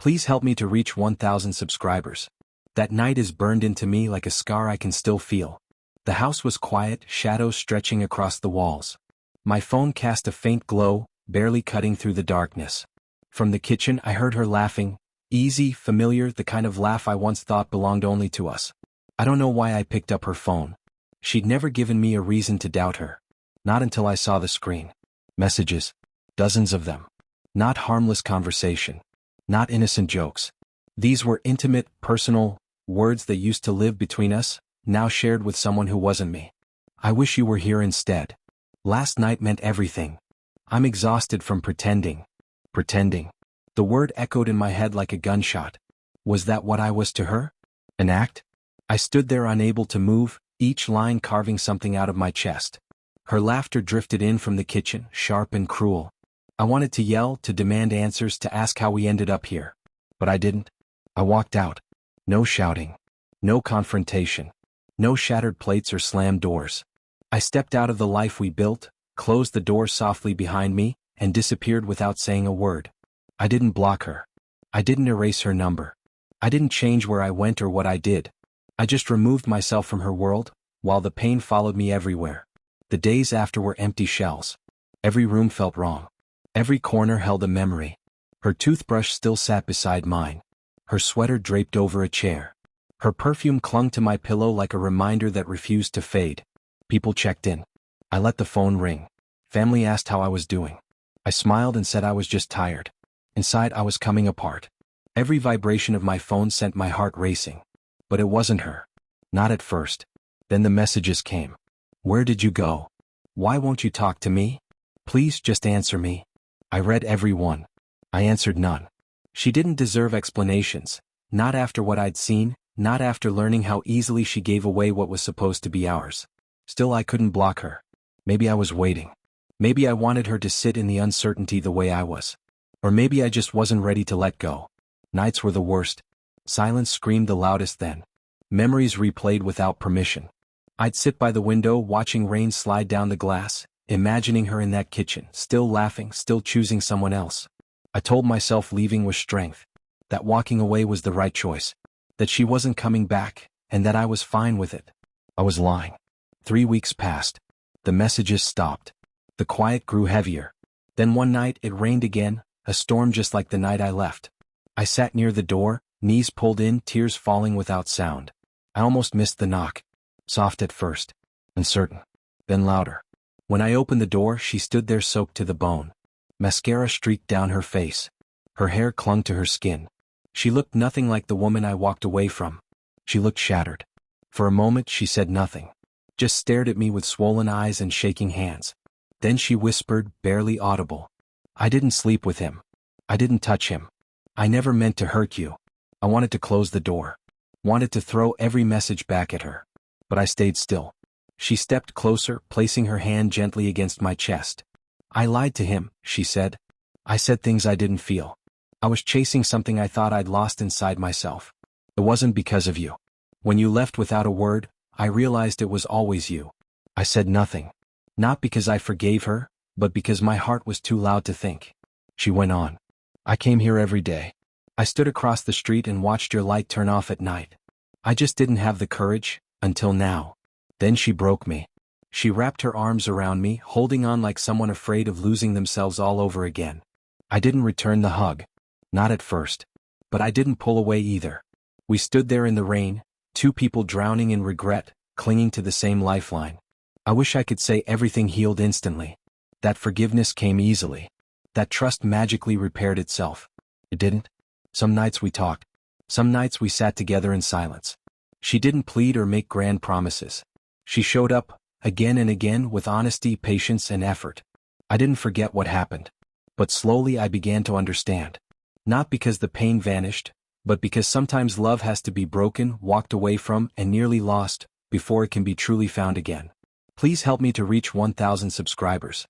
Please help me to reach 1,000 subscribers. That night is burned into me like a scar I can still feel. The house was quiet, shadows stretching across the walls. My phone cast a faint glow, barely cutting through the darkness. From the kitchen I heard her laughing, easy, familiar, the kind of laugh I once thought belonged only to us. I don't know why I picked up her phone. She'd never given me a reason to doubt her. Not until I saw the screen. Messages. Dozens of them. Not harmless conversation. Not innocent jokes. These were intimate, personal, words that used to live between us, now shared with someone who wasn't me. I wish you were here instead. Last night meant everything. I'm exhausted from pretending. Pretending. The word echoed in my head like a gunshot. Was that what I was to her? An act? I stood there unable to move, each line carving something out of my chest. Her laughter drifted in from the kitchen, sharp and cruel. I wanted to yell, to demand answers, to ask how we ended up here. But I didn't. I walked out. No shouting. No confrontation. No shattered plates or slammed doors. I stepped out of the life we built, closed the door softly behind me, and disappeared without saying a word. I didn't block her. I didn't erase her number. I didn't change where I went or what I did. I just removed myself from her world, while the pain followed me everywhere. The days after were empty shells. Every room felt wrong. Every corner held a memory. Her toothbrush still sat beside mine. Her sweater draped over a chair. Her perfume clung to my pillow like a reminder that refused to fade. People checked in. I let the phone ring. Family asked how I was doing. I smiled and said I was just tired. Inside I was coming apart. Every vibration of my phone sent my heart racing. But it wasn't her. Not at first. Then the messages came. Where did you go? Why won't you talk to me? Please just answer me. I read every one. I answered none. She didn't deserve explanations. Not after what I'd seen, not after learning how easily she gave away what was supposed to be ours. Still, I couldn't block her. Maybe I was waiting. Maybe I wanted her to sit in the uncertainty the way I was. Or maybe I just wasn't ready to let go. Nights were the worst. Silence screamed the loudest then. Memories replayed without permission. I'd sit by the window watching rain slide down the glass, imagining her in that kitchen, still laughing, still choosing someone else. I told myself leaving was strength, that walking away was the right choice, that she wasn't coming back, and that I was fine with it. I was lying. 3 weeks passed. The messages stopped. The quiet grew heavier. Then one night it rained again, a storm just like the night I left. I sat near the door, knees pulled in, tears falling without sound. I almost missed the knock. Soft at first. Uncertain. Then louder. When I opened the door, she stood there soaked to the bone. Mascara streaked down her face. Her hair clung to her skin. She looked nothing like the woman I walked away from. She looked shattered. For a moment she said nothing. Just stared at me with swollen eyes and shaking hands. Then she whispered, barely audible. I didn't sleep with him. I didn't touch him. I never meant to hurt you. I wanted to close the door. Wanted to throw every message back at her. But I stayed still. She stepped closer, placing her hand gently against my chest. I lied to him, she said. I said things I didn't feel. I was chasing something I thought I'd lost inside myself. It wasn't because of you. When you left without a word, I realized it was always you. I said nothing. Not because I forgave her, but because my heart was too loud to think. She went on. I came here every day. I stood across the street and watched your light turn off at night. I just didn't have the courage, until now. Then she broke me. She wrapped her arms around me, holding on like someone afraid of losing themselves all over again. I didn't return the hug. Not at first. But I didn't pull away either. We stood there in the rain, two people drowning in regret, clinging to the same lifeline. I wish I could say everything healed instantly. That forgiveness came easily. That trust magically repaired itself. It didn't. Some nights we talked. Some nights we sat together in silence. She didn't plead or make grand promises. She showed up, again and again, with honesty, patience, and effort. I didn't forget what happened. But slowly I began to understand. Not because the pain vanished, but because sometimes love has to be broken, walked away from, and nearly lost, before it can be truly found again. Please help me to reach 1,000 subscribers.